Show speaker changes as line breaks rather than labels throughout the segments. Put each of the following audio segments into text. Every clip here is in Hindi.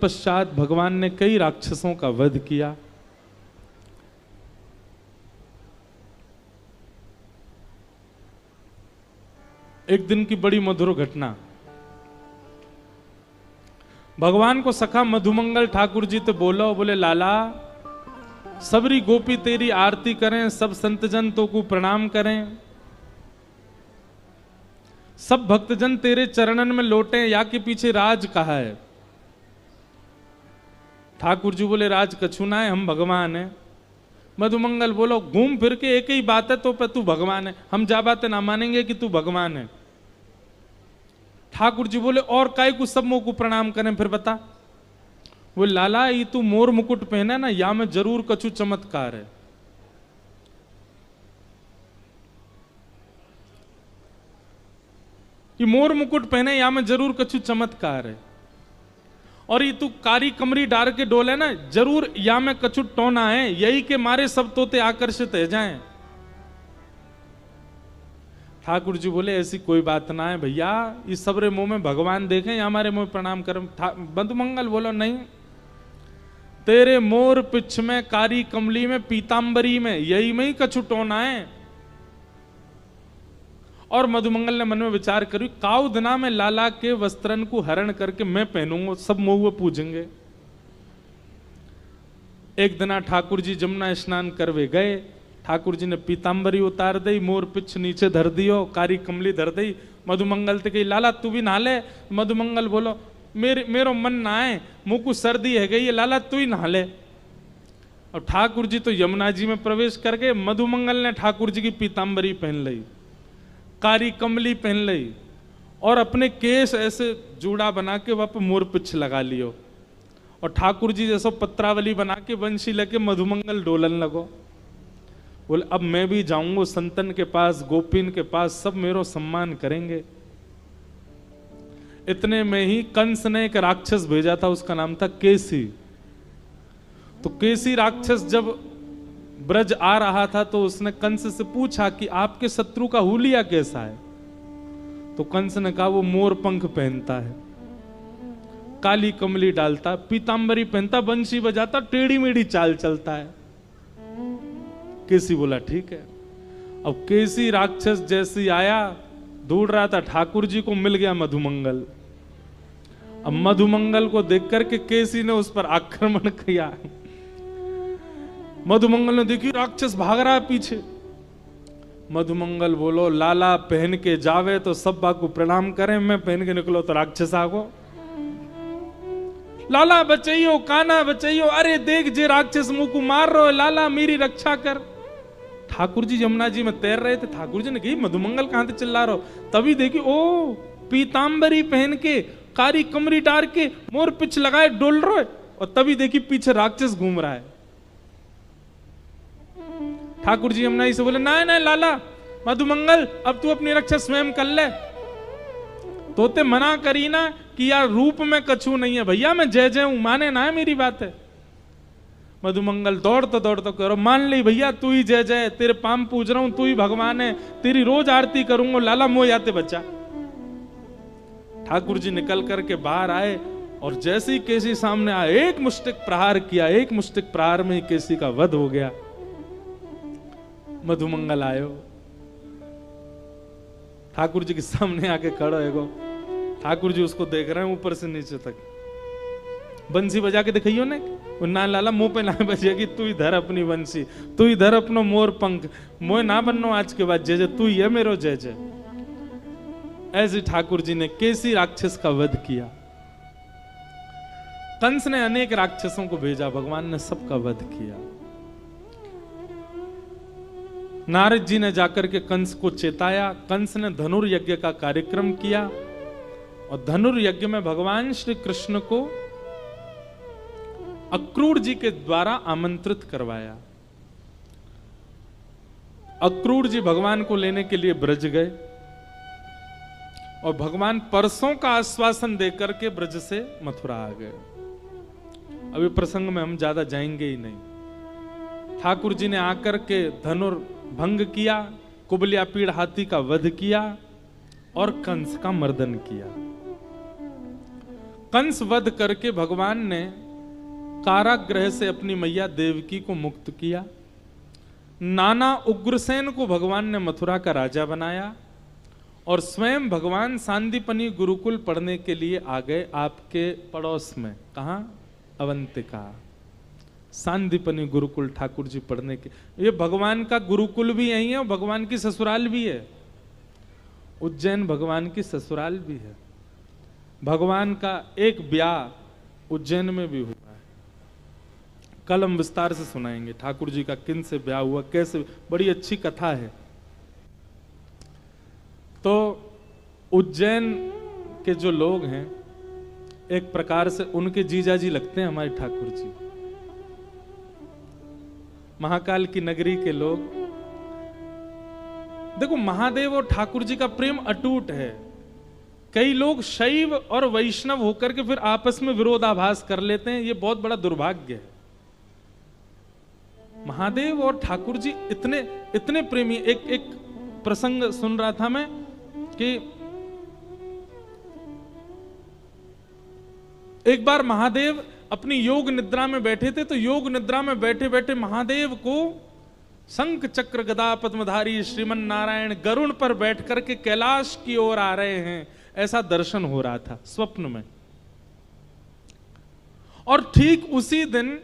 तत्पश्चात भगवान ने कई राक्षसों का वध किया। एक दिन की बड़ी मधुर घटना, भगवान को सखा मधुमंगल ठाकुर जी तो बोले लाला, सबरी गोपी तेरी आरती करें, सब संत जन तो को प्रणाम करें, सब भक्तजन तेरे चरणन में लौटे, या के पीछे राज कहा है। ठाकुर जी बोले राज कछु ना है, हम भगवान है। मधुमंगल बोलो घूम फिर के एक ही बात है, तो पे तू भगवान है, हम जा बातें ना मानेंगे कि तू भगवान है। ठाकुर जी बोले और काय को सब मुंह को प्रणाम करें, फिर बता। वो लाला ये तू मोर मुकुट पहने ना, या में जरूर कछु चमत्कार है। कि मोर मुकुट पहने या में जरूर कछु चमत्कार है, और ये तू कारी कमरी डार के डोले ना, जरूर या में कछु टोना है, यही के मारे सब तोते आकर्षित है जाएं। ठाकुर जी बोले ऐसी कोई बात ना है भैया, इस सबरे मुंह में भगवान देखें या हमारे मुंह प्रणाम करें। मधुमंगल बोलो नहीं, तेरे मोर पिछ में, कारी कमली में, पीतांबरी में, यही में ही कछु टोना है। और मधुमंगल ने मन में विचार करी, काउ दिना में लाला के वस्त्रन को हरण करके मैं पहनूंगा, सब मुंह पूजेंगे। एक दिना ठाकुर जी जमुना स्नान करवे गए, ठाकुर जी ने पीतांबरी उतार दी, मोर पिछ नीचे धर दियो, कारी कमली धर दी। मधुमंगल ते कही लाला तू भी नहा ले। मधुमंगल बोलो मेरो मन ना है, मुंह को सर्दी है गई, लाला तू ही नहा ले। और ठाकुर जी तो यमुना जी में प्रवेश कर गए। मधुमंगल ने ठाकुर जी की पीतांबरी पहन ली, कारी कमली पहन ली, और अपने केस ऐसे जूड़ा बना के वहां पर मोर पिछ लगा लियो, और ठाकुर जी जैसो पत्रावली बना के बंशी लेके मधुमंगल डोलन लगो। बोले अब मैं भी जाऊंगा संतन के पास, गोपीन के पास, सब मेरो सम्मान करेंगे। इतने में ही कंस ने एक राक्षस भेजा था, उसका नाम था केसी। तो केसी राक्षस जब ब्रज आ रहा था तो उसने कंस से पूछा कि आपके शत्रु का हुलिया कैसा है। तो कंस ने कहा वो मोर पंख पहनता है, काली कमली डालता, पीतांबरी पहनता, बंशी बजाता, टेढ़ी मेढ़ी चाल चलता है। केसी बोला ठीक है। अब केसी राक्षस जैसी आया, ढूंढ रहा था, ठाकुर जी को मिल गया मधुमंगल। अब मधुमंगल को देख करके केसी ने उस पर आक्रमण किया। मधुमंगल ने देखी राक्षस भाग रहा है पीछे। मधुमंगल बोलो लाला पहन के जावे तो सब बाग को प्रणाम करें, मैं पहन के निकलो तो राक्षस आगो। लाला बचाइयो, काना बचाइयो, अरे देख जे राक्षस मुंह को मार रहे हो, लाला मेरी रक्षा कर। ठाकुर जी यमुना जी में तैर रहे थे। ठाकुर जी ने कही मधुमंगल कहां से चिल्ला रहे हो। तभी देखी ओ पीतांबरी पहन के, कारी कमरी डार के, मोर पिछ लगाए डोल रहे, और तभी देखी पीछे राक्षस घूम रहा है। ठाकुर जी यमुना जी से बोले नहीं नहीं लाला मधुमंगल, अब तू अपनी रक्षा स्वयं कर ले। तोते मना करी ना कि यार रूप में कछु नहीं है, भैया मैं जय जय हूं, माने ना है मेरी बात है। मधुमंगल दौड़ तो करो, मान ली भैया तू ही जय जय, तेरे पाम पूज रहा हूं, तू ही भगवान है, तेरी रोज आरती करूंगा, लाला मोह जाते बच्चा। ठाकुर जी निकल करके बाहर आए, और जैसे ही केसी सामने आए, एक मुष्टिक प्रहार किया, एक मुष्टिक प्रहार में ही केसी का वध हो गया। मधुमंगल आयो, ठाकुर जी के सामने आके खड़ो एगो। ठाकुर जी उसको देख रहे हैं ऊपर से नीचे तक। बंसी बजा के दिखाइयो ने, ना लाला मुंह पे ना बजेगी, तू ही धर अपनी बंसी, तू ही धर अपनो मोर पंख, मोह ना बननो आज के बाद, जय जय तू ही है मेरो जय जय। ऐसे ठाकुर जी ने केसी राक्षस का वध किया। कंस ने अनेक राक्षसों को भेजा, भगवान ने सबका वध किया। नारद जी ने जाकर के कंस को चेताया। कंस ने धनुर्यज्ञ का कार्यक्रम किया, और धनुर्यज्ञ में भगवान श्री कृष्ण को अक्रूर जी के द्वारा आमंत्रित करवाया। अक्रूर जी भगवान को लेने के लिए ब्रज गए, और भगवान परसों का आश्वासन देकर के ब्रज से मथुरा आ गए। अभी प्रसंग में हम ज्यादा जाएंगे ही नहीं। ठाकुर जी ने आकर के धनुर्भंग किया, कुबलिया पीड़ हाथी का वध किया, और कंस का मर्दन किया। कंस वध करके भगवान ने कारागृह से अपनी मैया देवकी को मुक्त किया। नाना उग्रसेन को भगवान ने मथुरा का राजा बनाया और स्वयं भगवान सांदीपनी गुरुकुल पढ़ने के लिए आ गए आपके पड़ोस में। कहाँ? अवंतिका। सांदीपनी गुरुकुल ठाकुर जी पढ़ने के, ये भगवान का गुरुकुल भी यही है और भगवान की ससुराल भी है। उज्जैन भगवान की ससुराल भी है। भगवान का एक ब्याह उज्जैन में भी हुआ है। कल हम विस्तार से सुनाएंगे ठाकुर जी का किन से ब्याह हुआ, कैसे, बड़ी अच्छी कथा है। तो उज्जैन के जो लोग हैं एक प्रकार से उनके जीजा जी लगते हैं हमारे ठाकुर जी। महाकाल की नगरी के लोग, देखो महादेव और ठाकुर जी का प्रेम अटूट है। कई लोग शैव और वैष्णव होकर के फिर आपस में विरोधाभास कर लेते हैं, ये बहुत बड़ा दुर्भाग्य है। महादेव और ठाकुर जी इतने इतने प्रेमी। एक प्रसंग सुन रहा था मैं कि एक बार महादेव अपनी योग निद्रा में बैठे थे, तो योग निद्रा में बैठे बैठे महादेव को शंख चक्र गदा पद्मधारी श्रीमन नारायण गरुड़ पर बैठ करके कैलाश की ओर आ रहे हैं, ऐसा दर्शन हो रहा था स्वप्न में। और ठीक उसी दिन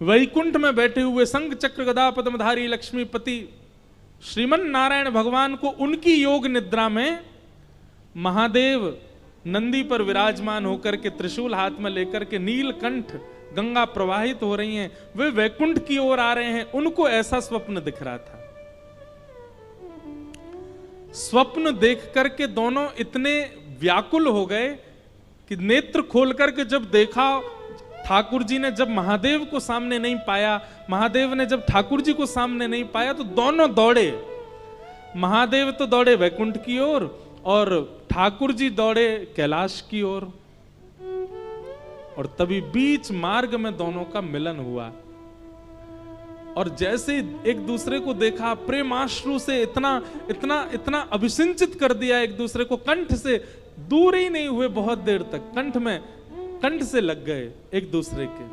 वैकुंठ में बैठे हुए शंख चक्र गदा पद्मधारी लक्ष्मीपति श्रीमन नारायण भगवान को उनकी योग निद्रा में महादेव नंदी पर विराजमान होकर के त्रिशूल हाथ में लेकर के नीलकंठ गंगा प्रवाहित हो रही हैं, वे वैकुंठ की ओर आ रहे हैं, उनको ऐसा स्वप्न दिख रहा था। स्वप्न देख करके दोनों इतने व्याकुल हो गए कि नेत्र खोल करके जब देखा, ठाकुर जी ने जब महादेव को सामने नहीं पाया, महादेव ने जब ठाकुर जी को सामने नहीं पाया, तो दोनों दौड़े। महादेव तो दौड़े वैकुंठ की ओर और ठाकुर जी दौड़े कैलाश की ओर। और तभी बीच मार्ग में दोनों का मिलन हुआ और जैसे एक दूसरे को देखा, प्रेमाश्रु से इतना इतना इतना अभिसिंचित कर दिया एक दूसरे को, कंठ से दूर ही नहीं हुए बहुत देर तक, कंठ से लग गए एक दूसरे के।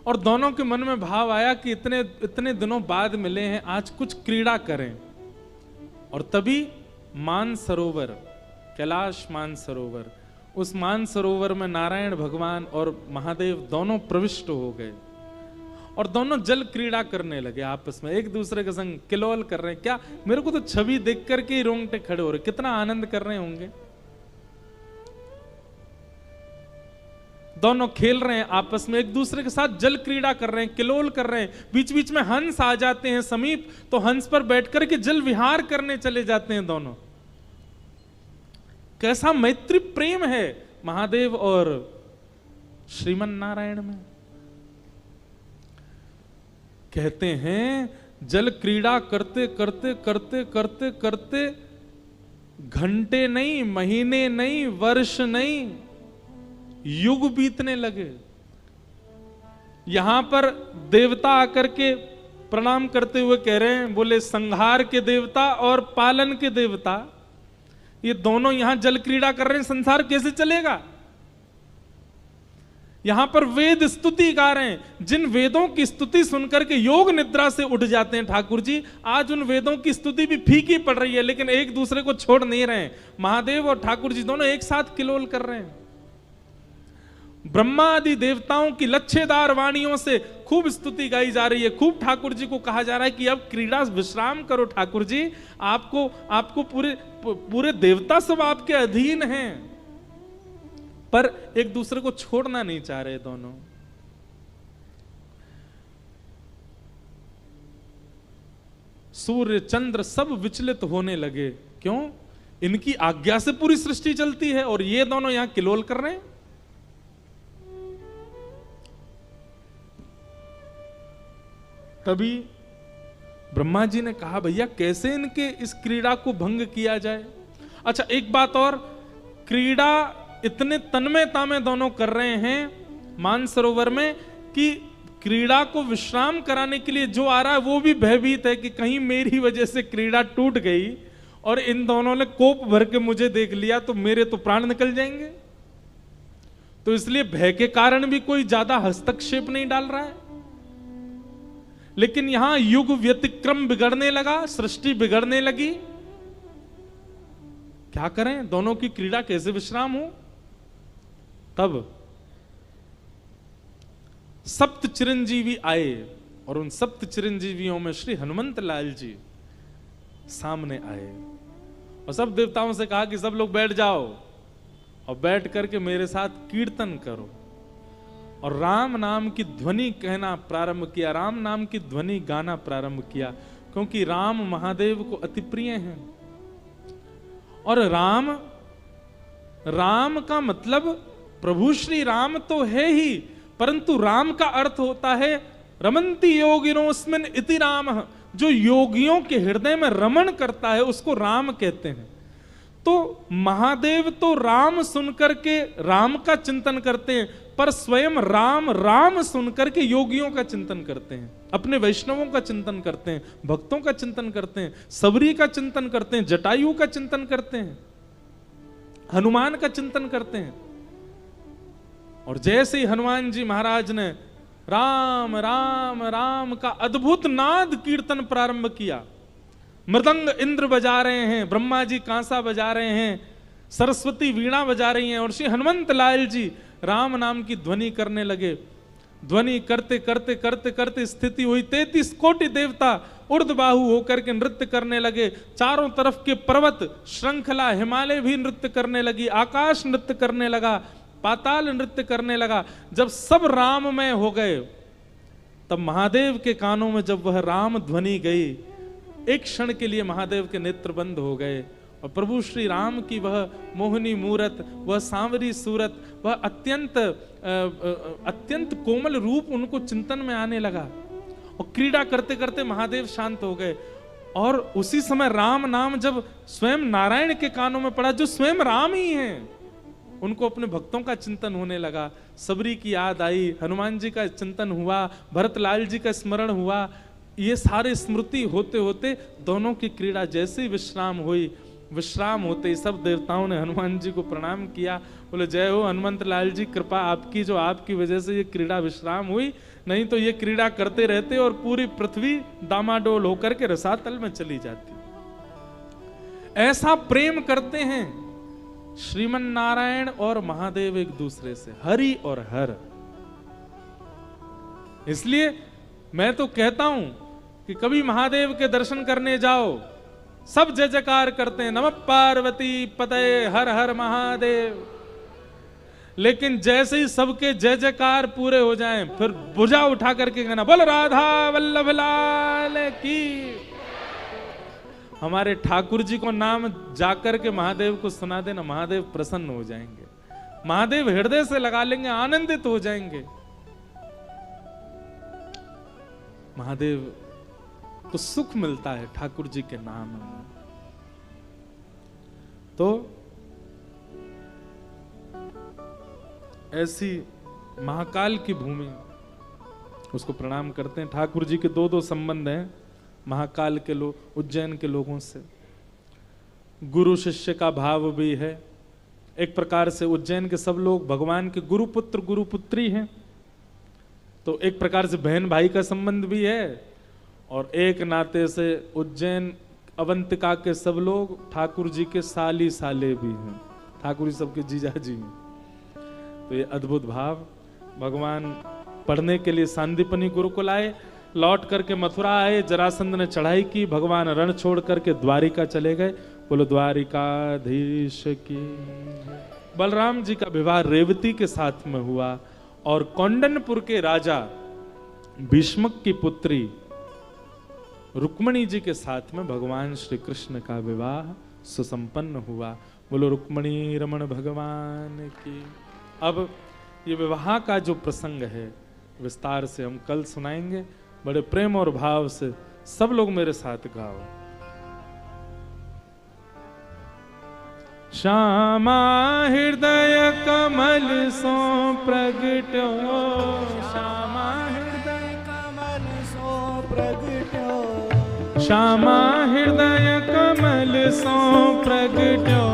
और दोनों के मन में भाव आया कि इतने इतने दिनों बाद मिले हैं, आज कुछ क्रीड़ा करें। और तभी मानसरोवर, कैलाश मानसरोवर, उस मानसरोवर में नारायण भगवान और महादेव दोनों प्रविष्ट हो गए और दोनों जल क्रीड़ा करने लगे आपस में, एक दूसरे के संग किलोल कर रहे हैं। क्या, मेरे को तो छवि देख करके ही रोंगटे खड़े हो रहे, कितना आनंद कर रहे होंगे। दोनों खेल रहे हैं आपस में, एक दूसरे के साथ जल क्रीड़ा कर रहे हैं, किलोल कर रहे हैं। बीच बीच में हंस आ जाते हैं समीप, तो हंस पर बैठकर के जल विहार करने चले जाते हैं दोनों। कैसा मैत्री प्रेम है महादेव और श्रीमन नारायण में। कहते हैं जल क्रीड़ा करते करते करते करते करते घंटे नहीं, महीने नहीं, वर्ष नहीं, युग बीतने लगे। यहां पर देवता आकर के प्रणाम करते हुए कह रहे हैं, बोले संहार के देवता और पालन के देवता, ये दोनों यहां जल क्रीड़ा कर रहे हैं, संसार कैसे चलेगा। यहां पर वेद स्तुति गा रहे हैं, जिन वेदों की स्तुति सुनकर के योग निद्रा से उठ जाते हैं ठाकुर जी, आज उन वेदों की स्तुति भी फीकी पड़ रही है, लेकिन एक दूसरे को छोड़ नहीं रहे। महादेव और ठाकुर जी दोनों एक साथ किलोल कर रहे हैं। ब्रह्मा आदि देवताओं की लच्छेदार वाणियों से खूब स्तुति गाई जा रही है, खूब ठाकुर जी को कहा जा रहा है कि अब क्रीड़ा विश्राम करो ठाकुर जी, आपको पूरे देवता सब आपके अधीन हैं। पर एक दूसरे को छोड़ना नहीं चाह रहे दोनों। सूर्य चंद्र सब विचलित होने लगे। क्यों? इनकी आज्ञा से पूरी सृष्टि चलती है और ये दोनों यहां किलोल कर रहे हैं। तभी ब्रह्मा जी ने कहा, भैया कैसे इनके इस क्रीड़ा को भंग किया जाए। अच्छा, एक बात और, क्रीड़ा इतने तन्मयता में दोनों कर रहे हैं मानसरोवर में कि क्रीड़ा को विश्राम कराने के लिए जो आ रहा है वो भी भयभीत है कि कहीं मेरी वजह से क्रीड़ा टूट गई और इन दोनों ने कोप भर के मुझे देख लिया तो मेरे तो प्राण निकल जाएंगे। तो इसलिए भय के कारण भी कोई ज्यादा हस्तक्षेप नहीं डाल रहा है। लेकिन यहां युग व्यतिक्रम बिगड़ने लगा, सृष्टि बिगड़ने लगी। क्या करें, दोनों की क्रीड़ा कैसे विश्राम हो? तब सप्त चिरंजीवी आए और उन सप्त चिरंजीवियों में श्री हनुमंत लाल जी सामने आए और सब देवताओं से कहा कि सब लोग बैठ जाओ और बैठ करके मेरे साथ कीर्तन करो। और राम नाम की ध्वनि कहना प्रारंभ किया, राम नाम की ध्वनि गाना प्रारंभ किया, क्योंकि राम महादेव को अति प्रिय हैं। और राम, राम का मतलब प्रभु श्री राम तो है ही, परंतु राम का अर्थ होता है रमन्ति योगिनोस्मिन् इति रामः। जो योगियों के हृदय में रमण करता है उसको राम कहते हैं। तो महादेव तो राम सुनकर के राम का चिंतन करते हैं, पर स्वयं राम राम सुनकर के योगियों का चिंतन करते हैं, अपने वैष्णवों का चिंतन करते हैं, भक्तों का चिंतन करते हैं, सबरी का चिंतन करते हैं, जटायु का चिंतन करते हैं, हनुमान का चिंतन करते हैं। और जैसे ही हनुमान जी महाराज ने राम राम राम का अद्भुत नाद कीर्तन प्रारंभ किया, मृदंग इंद्र बजा रहे हैं, ब्रह्मा जी कांसा बजा रहे हैं, सरस्वती वीणा बजा रही हैं, और श्री हनुमंत लाल जी राम नाम की ध्वनि करने लगे। ध्वनि करते करते करते करते स्थिति हुई, 33 कोटि देवता उर्धबाहु होकर के नृत्य करने लगे। चारों तरफ के पर्वत श्रृंखला हिमालय भी नृत्य करने लगी, आकाश नृत्य करने लगा, पाताल नृत्य करने लगा। जब सब राममय हो गए तब महादेव के कानों में जब वह राम ध्वनि गई, एक क्षण के लिए महादेव के नेत्र बंद हो गए और प्रभु श्री राम की वह मोहनी मूरत, वह सांवरी सूरत, वह अत्यंत कोमल रूप उनको चिंतन में आने लगा और क्रीड़ा करते करते महादेव शांत हो गए। और उसी समय राम नाम जब स्वयं नारायण के कानों में पड़ा, जो स्वयं राम ही हैं, उनको अपने भक्तों का चिंतन होने लगा। सबरी की याद आई, हनुमान जी का चिंतन हुआ, भरतलाल जी का स्मरण हुआ। ये सारे स्मृति होते होते दोनों की क्रीड़ा जैसे ही विश्राम हुई, विश्राम होते ही सब देवताओं ने हनुमान जी को प्रणाम किया, बोले जय हो हनुमंत लाल जी, कृपा आपकी, जो आपकी वजह से ये क्रीड़ा विश्राम हुई, नहीं तो ये क्रीड़ा करते रहते और पूरी पृथ्वी डामाडोल होकर के रसातल में चली जाती। ऐसा प्रेम करते हैं श्रीमन नारायण और महादेव एक दूसरे से, हरि और हर। इसलिए मैं तो कहता हूं कि कभी महादेव के दर्शन करने जाओ, सब जय जयकार करते हैं, नमः पार्वती पतये हर हर महादेव। लेकिन जैसे ही सबके जय जयकार पूरे हो जाएं, फिर भुजा उठा करके कहना बोल राधा वल्लभ लाल की। हमारे ठाकुर जी को नाम जाकर के महादेव को सुना देना, महादेव प्रसन्न हो जाएंगे, महादेव हृदय से लगा लेंगे, आनंदित हो जाएंगे। महादेव को सुख मिलता है ठाकुर जी के नाम में। तो ऐसी महाकाल की भूमि, उसको प्रणाम करते हैं। ठाकुर जी के दो संबंध हैं महाकाल के लोग, उज्जैन के लोगों से। गुरु शिष्य का भाव भी है, एक प्रकार से उज्जैन के सब लोग भगवान के गुरुपुत्र गुरुपुत्री हैं, तो एक प्रकार से बहन भाई का संबंध भी है। और एक नाते से उज्जैन अवंतिका के सब लोग ठाकुर जी के साली साले भी हैं, ठाकुर जी सबके जीजा जी हैं। तो ये अद्भुत भाव, भगवान पढ़ने के लिए सांदीपनी गुरुकुल आए, लौट करके मथुरा आए, जरासंध ने चढ़ाई की, भगवान रण छोड़ करके द्वारिका चले गए। बोलो द्वारिकाधीश की। बलराम जी का विवाह रेवती के साथ में हुआ और कौंडनपुर के राजा भीष्मक की पुत्री रुक्मणी जी के साथ में भगवान श्री कृष्ण का विवाह सुसंपन्न हुआ। बोलो रुक्मणी रमण भगवान की। अब ये विवाह का जो प्रसंग है विस्तार से हम कल सुनाएंगे, बड़े प्रेम और भाव से सब लोग मेरे साथ गाओ। श्यामा हृदय कमल सो प्रगटो, श्यामा हृदय कमल सो प्रगटो, श्यामा हृदय कमल सो प्रगट्यो,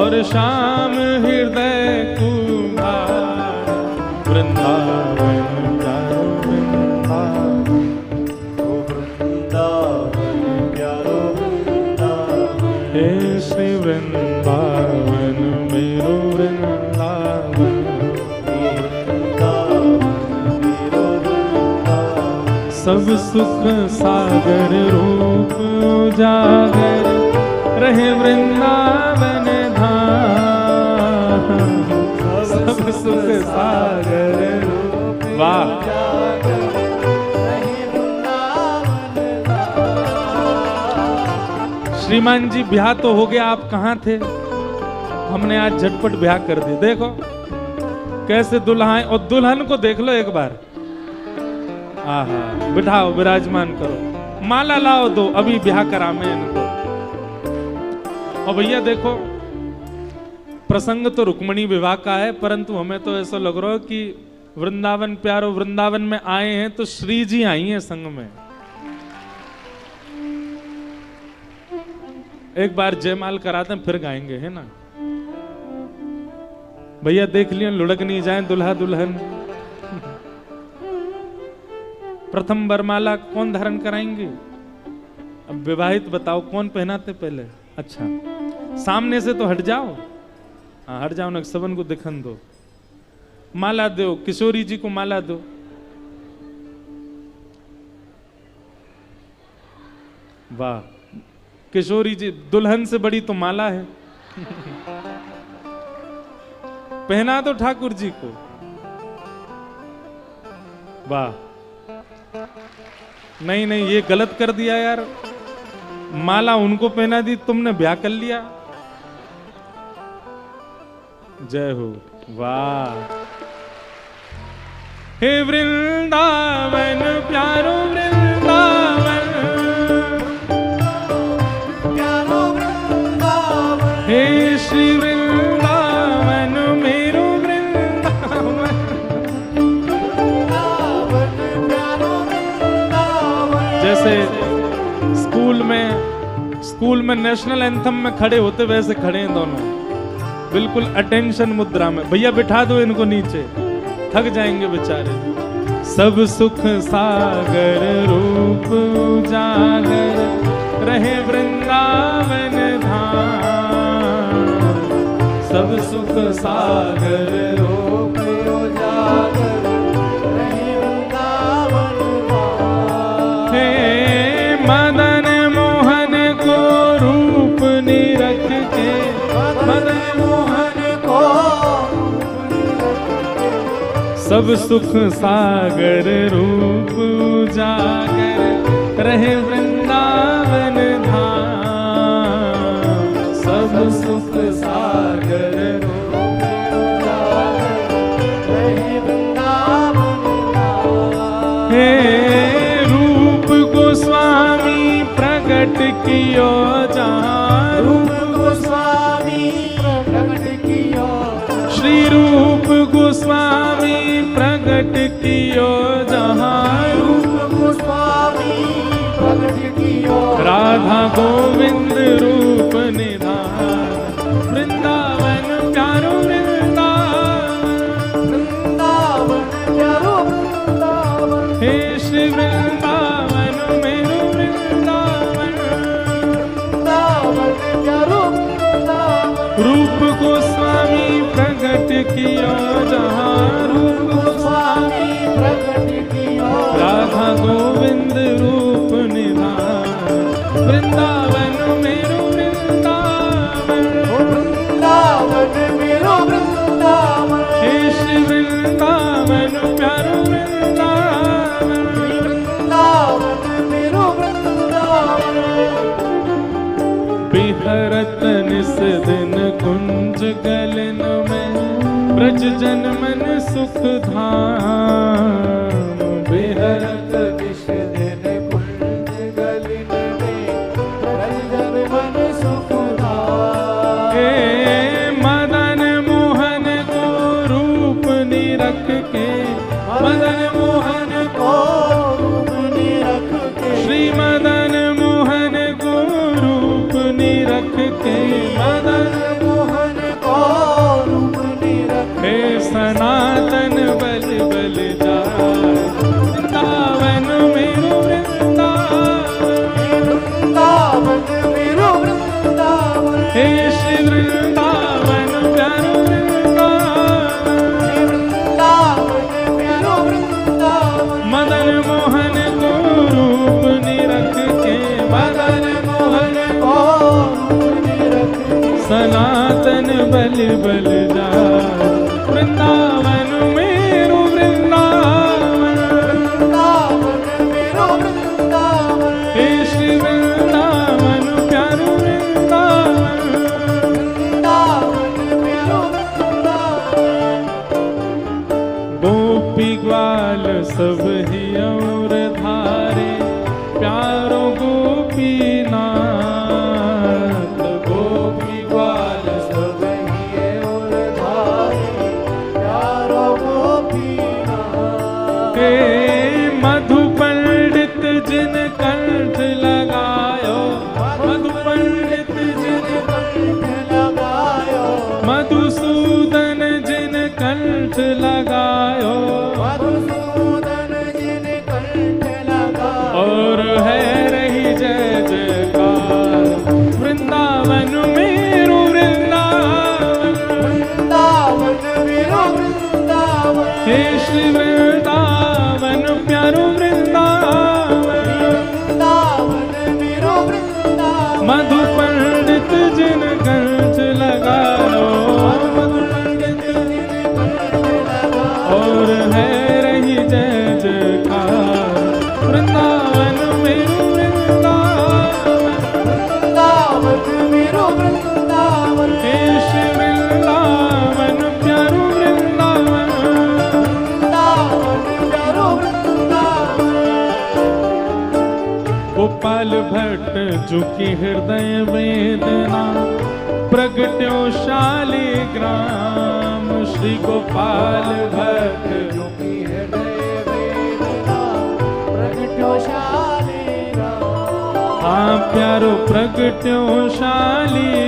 और श्याम हृदय कुमार वृंदावन प्यारो वृंदावन,
प्यारो वृंदावन,
हे श्री वृंदावन मेरो वृंदावन, सब सुख सागर रूप उजागर रहे वृंदावन धाम, सब सुख सागर रूप। वाह, श्रीमान जी ब्याह तो हो गया, आप कहाँ थे? हमने आज झटपट ब्याह कर दी। देखो कैसे दुल्हा है, और दुल्हन को देख लो एक बार। आहा, बिठाओ, विराजमान करो, माला लाओ दो, अभी ब्याह करा मैं इनको। और भैया देखो, प्रसंग तो रुक्मणी विवाह का है, परंतु हमें तो ऐसा लग रहा है कि वृंदावन प्यारो वृंदावन में आए हैं तो श्री जी आई हैं संग में। एक बार जयमाल कराते हैं फिर गाएंगे, है ना भैया? देख लिया, लुढ़क नहीं जाए दुल्हा दुल्हन। प्रथम वरमाला कौन धारण कराएंगे? अब विवाहित बताओ कौन पहनाते पहले? अच्छा, सामने से तो हट जाओ। हाँ, हट जाओ ना, सबन को दिखन दो। माला दो, किशोरी जी को माला दो। वाह, किशोरी जी, दुल्हन से बड़ी तो माला है। पहना दो ठाकुर जी को। वाह, नहीं नहीं, ये गलत कर दिया यार, माला उनको पहना दी, तुमने ब्याह कर लिया। जय हो। वाह, हे वृंदावन प्यारो वृंदावन,
प्यारो वृंदावन,
हे श्री वृंदावन मेरो वृंदावन,
प्यारो वृंदावन।
जैसे स्कूल में नेशनल एंथम में खड़े होते वैसे खड़े हैं दोनों, बिल्कुल अटेंशन मुद्रा में। भैया बिठा दो इनको नीचे, थक जाएंगे बेचारे। सब सुख सागर रूप उजागर रहे वृंदावन धाम, सब सुख सागर रूप
उजागर रहे वृंदावन धाम।
हे मदन मोहन को रूप निरख के,
मदन मोहन को
सब सुख सागर रूप उजागर रहे वृंदावन धाम, सब सुख सागर रूप
उजागर रहे वृंदावन धाम।
हे रूप गोस्वामी प्रकट कियो जहाँ,
रूप गोस्वामी प्रकट कियो,
श्री रूप गोस्वामी प्रकट कियो जहाँ,
रूप गोस्वामी प्रकट कियो,
राधा गोविंद रूप निधान, वृंदावन प्यारो वृंदावन,
वृंदावन प्यारो वृंदावन,
हे श्री वृंदावन मेरो वृंदावन,
वृंदावन प्यारो वृंदावन,
रूप गोस्वामी प्रकट कियो जहाँ, रूप
गोस्वामी प्रकट कियो,
राधा गोविंद रूप निधान, वृंदावन मेरो वृंदावन,
वृंदावन मेरो वृंदावन,
हे श्री वृंदावन प्यारो वृंदावन,
वृंदावन मेरो वृंदावन।
बिहरत निस दिन कुंज गलन में, ब्रज जन मन सुख धाम, बिहरत
निस दिन कुंज गलन में, ब्रज जन मन सुख धाम।
हे मदन मोहन को रूप निरख के, मदन मोहन के मदन
मोहन को रूप निरख
हे सनातन बल बल जाए वृंदावन मेरो वृंदावन
वृंदावन मेरो वृंदावन
हे श्री वृंदावन प्यारो वृंदावन
वृंदावन मेरो वृंदावन
मदन मोहन को रूप निरख के मदन मोहन
को रूप निरख
सनातन बल बल जाए वृंदावन मेरो वृंदावन
वृंदावन मेरो वृंदावन
हे श्री वृंदावन प्यारो वृंदावन
वृंदावन मेरो वृंदावन
गोपी ग्वाल सब ही और धारे प्यारो गोपीनाथ गोपी ग्वाल
सब ही और धारे प्यारो गोपीनाथ
हे मधु पंडित जिन कंठ लगायो मधु पंडित जिन
कंठ लगायो
मधुसूदन जिन कंठ लगायो
मधुसूदन जिन कंठ लगायो
और है रही जय जयकार वृंदावन मेरो वृंदावन
वृंदावन मेरो वृंदावन
हे श्री वृंदावन प्यारो वृंदावन
वृंदावन मेरो वृंदावन
मधु पंडित जिन कंठ लगायो
मधु पंडित जिन कंठ लगायो
और है रही जय जयकार वृंदावन मेरो वृंदावन
वृंदावन मेरो वृंदावन
हे श्री वृंदावन प्यारो वृंदावन
वृंदावन मेरो वृंदावन
गोपाल भट्ट झुकी हृदय वेदना प्रगट्यो शालिग्राम श्री गोपाल भट्ट
जोगी हृदय वेदना प्रगट्यो शालिग्राम
हाँ प्यारो प्रगट्यो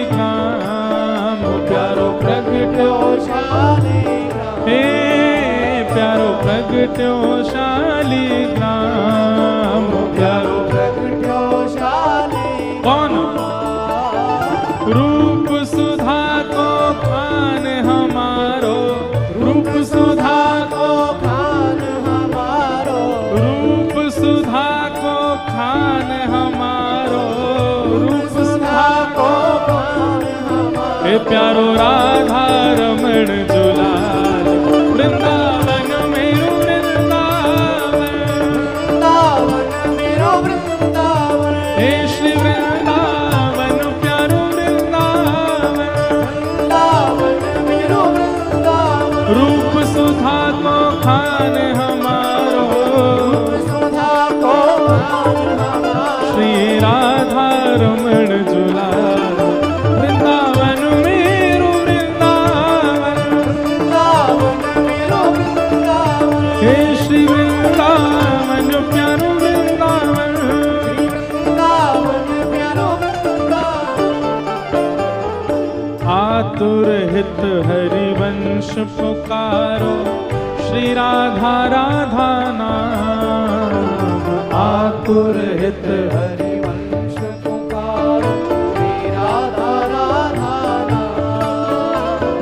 शालिग्राम प्यारो प्रगट्यो
शालिग्राम
हे प्यारो प्रगट्यो शालिग्राम प्यारो
प्रगट्यो शालिग्राम
कौन रूप सुधा को खान हमारो रूप सुधा को
खान हमारो
रूप सुधा को खान हमारो रूप सुधा को
खान हमारो
हे प्यारो राधा रमण जुलाल वृंदावन मेरो वृंदावन
वृंदावन मेरो वृंदावन
हे श्री वृंदावन प्यारो वृंदावन
वृंदावन मेरो वृंदावन
रूप सुधा को खान हमारो
सुधा को खान हमारो
श्री राधा रमण जुलाल वृंदावन मेरो वृंदावन
वृंदावन मेरो वृंदावन
हे श्री वृंदावन प्यारो वृंदावन
वृंदावन मेरो वृंदावन
आतुर हित हरिवंश पुकारो श्री राधा राधा नाम आतुर हित
हरिवंश पुकारो श्री राधा राधा नाम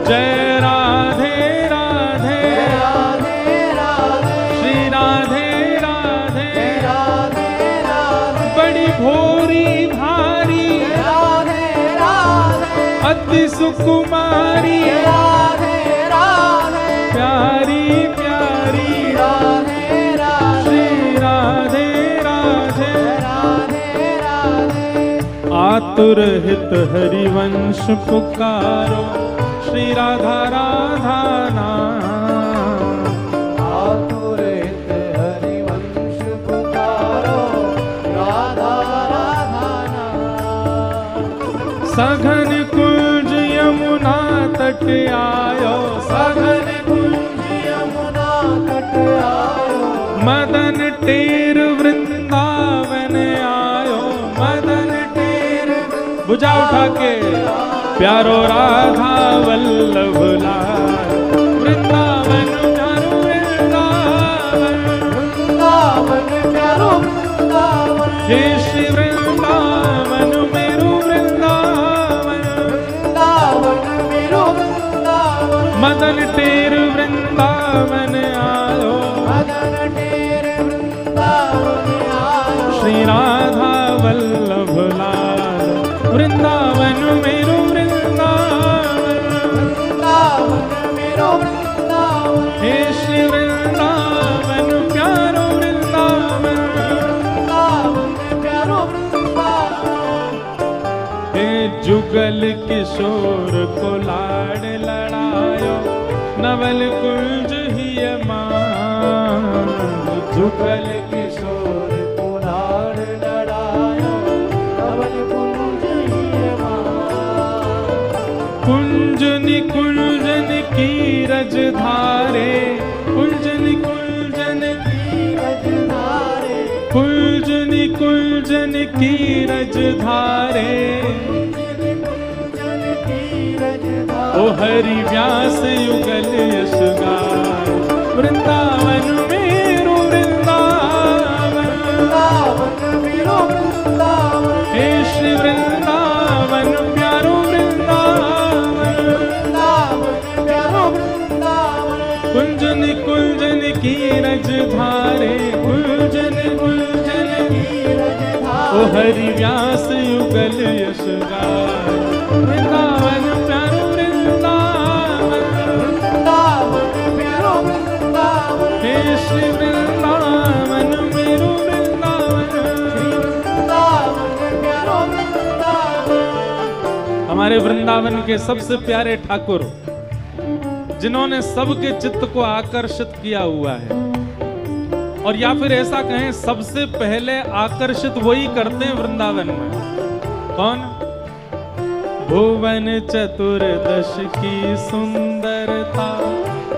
जय राधे राधे
राधे राधे
श्री राधे राधे
राधे राधे
बड़ी भोरी भारी
राधे राधे
अति सुकुमारी
राधे राधे
प्यारी प्यारी
राधे राधे
श्री राधे राधे
राधे राधे
आतुर हित हरिवंश पुकारो श्री राधा राधा नाम
आतुर हित हरिवंश पुकारो राधा राधा नाम
सघन कुंज यमुना तट आयो सघन
कुंज यमुना तट आयो
मदन टेर वृंदावन आयो मदन टेर भुजा उठा के प्यारो राधा वल्लभ लाल वृंदावन प्यारो वृंदावन
वृंदावन प्यारो वृंदावन
हे श्री वृंदावन मेरो वृंदावन
वृंदावन मेरो वृंदावन
मदन टेर वृंदावन आयो
मदन टेर वृंदावन आयो
श्री राधा वल्लभ लाल वृंदावन मेरो वृंदावन
वृंदावन मेरो वृंदावन
हे श्री वृंदावन प्यारो वृंदावन
वृंदावन प्यारो वृंदावन
हे जुगल किशोर को लाड लड़ायो नवल कुंज ही मान जुगल
किशोर को लाड लड़ायो नवल कुंज ही
कुंज निकुंजन की रज धारे कुंज निकुंजन
रजधारे
कुंज निकुंजन की रज धारे
कुंजन की रजधारे
ओ हरि व्यास युगल यश गाए वृंदावन मेरो वृंदावन
वृंदावन मेरो वृंदावन
हे श्री वृंदावन प्यारो वृंदावन
वृंदावन प्यारो वृंदावन
कुंजन कुंजन की रज धारे कुंजन कुंजन
की रजधारे
ओ हरि व्यास युगल यश गाए वृंदावन प्यारो वृंदावन
वृंदावन प्यारो वृंदावन
हे श्री वृंदावन मेरो वृंदावन
वृंदावन प्यारो वृंदावन
हमारे वृंदावन के सबसे प्यारे ठाकुर जिन्होंने सबके चित्त को आकर्षित किया हुआ है और या फिर ऐसा कहें सबसे पहले आकर्षित वही करते हैं वृंदावन में। कौन? भुवन चतुर्दश की सुंदरता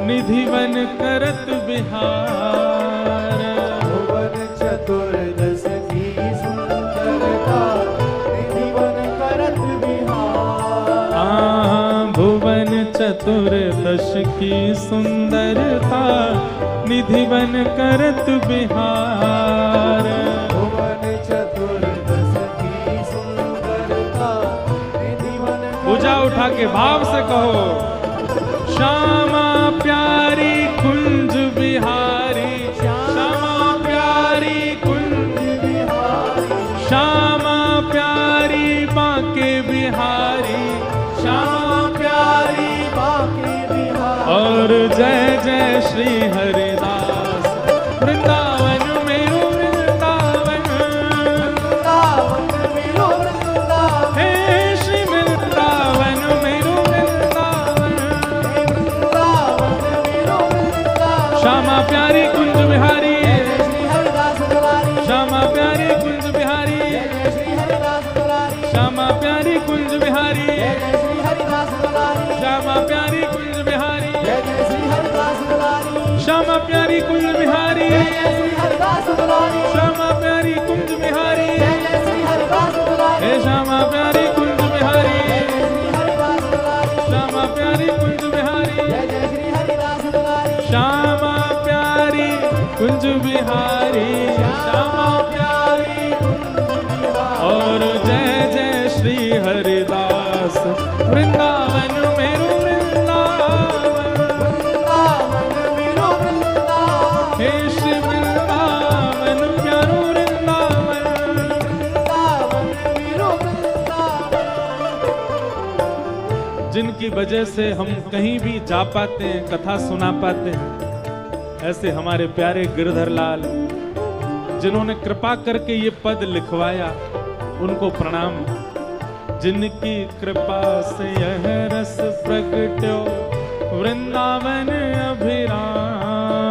निधिवन करत बिहार
भुवन चतुर्दश की सुंदरता निधिवन करत बिहार
भुवन चतुर्दश की सुंदरता निधिवन करत बिहार
भुवन चतुर्दश की सुंदरता निधिवन
भुजा उठा के भाव से कहो श्यामा प्यारी कुंज बिहारी श्यामा प्यारी कुंज
बिहारी
श्यामा प्यारी बांके बिहारी श्यामा
प्यारी बाकी बिहार
और जय जय श्री हरिदास वृंदावन मेरो वृंदावन
वृंदावन मेरो वृंदावन
हे श्री वृंदावन मेरो वृंदावन
वृंदावन मेरो वृंदावन
श्यामा प्यारी कुंज बिहारी
श्री हरिदास दुलारी
श्यामा प्यारी कुंज बिहारी
श्री हरिदास दुलारी
श्यामा प्यारी कुंज बिहारी
श्री हरिदास दुलारी
श्यामा प्यारी कुंज बिहारी
श्री हरिदास दुलारी
श्यामा प्यारी कुंज बिहारी
श्री हरिदास दुलारी
श्यामा प्यारी कुंज बिहारी
श्री हरिदास दुलारी
हे श्यामा प्यारी कुंज बिहारी
श्री हरिदास दुलारी
श्यामा प्यारी कुंज बिहारी
श्री हरिदास दुलारी
श्यामा प्यारी कुंज बिहारी श्यामा
प्यारी
और जय जय श्री हरिदास वृंदावन मेरो वृंदावन
वृंदावन मेरो वृंदावन
हे श्री वृंदावन प्यारो वृंदावन
वृंदावन मेरो वृंदावन
जिनकी वजह से हम कहीं भी जा पाते हैं कथा सुना पाते हैं ऐसे हमारे प्यारे गिरधर लाल जिन्होंने कृपा करके ये पद लिखवाया उनको प्रणाम। जिनकी कृपा से यह रस प्रगट्यो वृंदावन अभिराम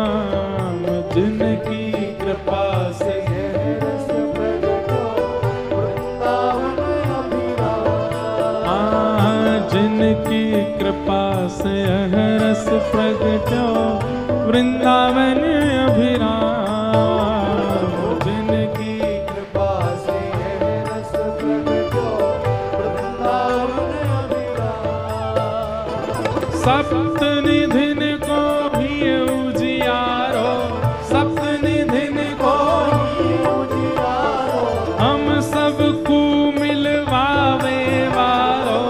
जिनकी कृपा से
यह रस प्रगटो वृंदावन अभिराम
जिनकी कृपा से यह रस प्रगट्यो वृंदावन अभिराम जिनकी
कृपा से यह रस प्रगटो
सप्तनिधिन को भी उजियारो, सप्तनिधिन को हम सबको मिलवावे वारो,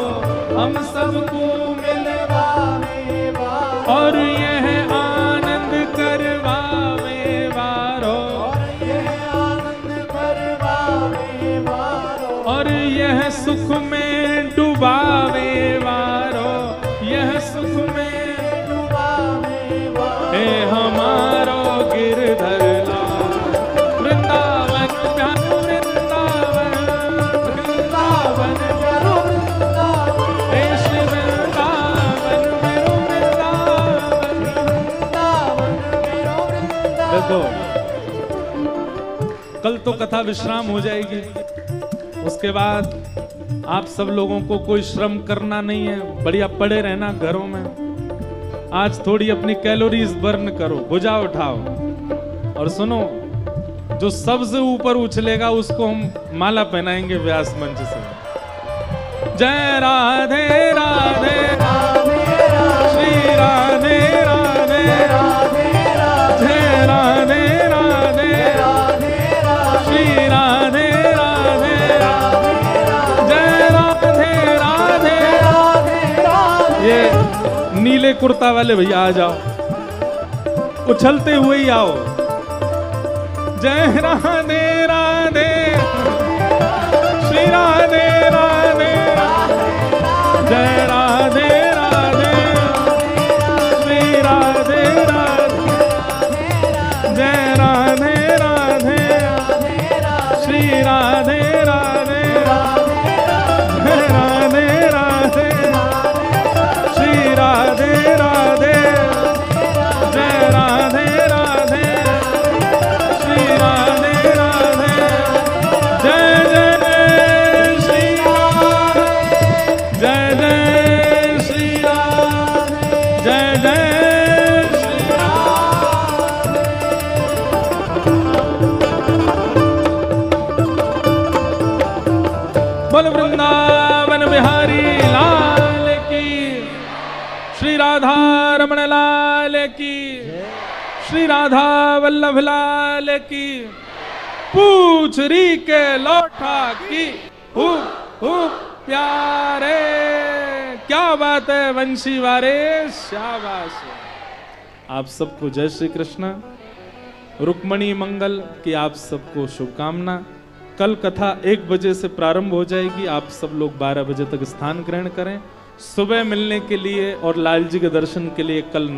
हम सबको
मिलवावे वारो,
और यह आनंद करवावे वारो,
और यह आनंद करवावे वारो,
और यह सुख में डुबावे वारो, यह सुख में
डुबावे वारो।
हे हमारो गिरधर लाल, वृंदावन प्यारो वृंदावन, वृंदावन
प्यारो वृंदावन,
हे श्री वृंदावन मेरो वृंदावन।
वृंदावन मेरो वृंदावन।
देखो कल तो कथा विश्राम हो जाएगी, उसके बाद आप सब लोगों को कोई श्रम करना नहीं है, बढ़िया पड़े रहना घरों में। आज थोड़ी अपनी कैलोरीज बर्न करो, भुजा उठाओ, और सुनो जो सबसे ऊपर उछलेगा उसको हम माला पहनाएंगे व्यास मंच से। जय राधे राधे श्री राधे राधे, जय राधे राधे श्री राधे राधे, जय राधे राधे। ये नीले कुर्ता वाले भैया आ जाओ, उछलते हुए ही आओ। जय राधे राधे श्री राधे राधे, जय राधे राधे श्री राधे राधे, जय राधे राधे श्री राधे राधे, जय राधे राधे श्री राधे राधे, जय राधे राधे श्री राधे राधे, जय जय श्री राधे, जय जय श्री राधे, जय जय श्री राधे। बोल वृंदावन बिहारी लाल की, श्री राधा रमण लाल की, श्री राधा वल्लभ लाल की, पूछ री के लौटा की, प्यारे। क्या बात है वंशी वारे, शाबाश। आप सबको जय श्री कृष्ण, रुक्मणी मंगल की आप सबको शुभकामना। कल कथा 1 बजे से प्रारंभ हो जाएगी, आप सब लोग 12 बजे तक स्थान ग्रहण करें। सुबह मिलने के लिए और लाल जी के दर्शन के लिए कल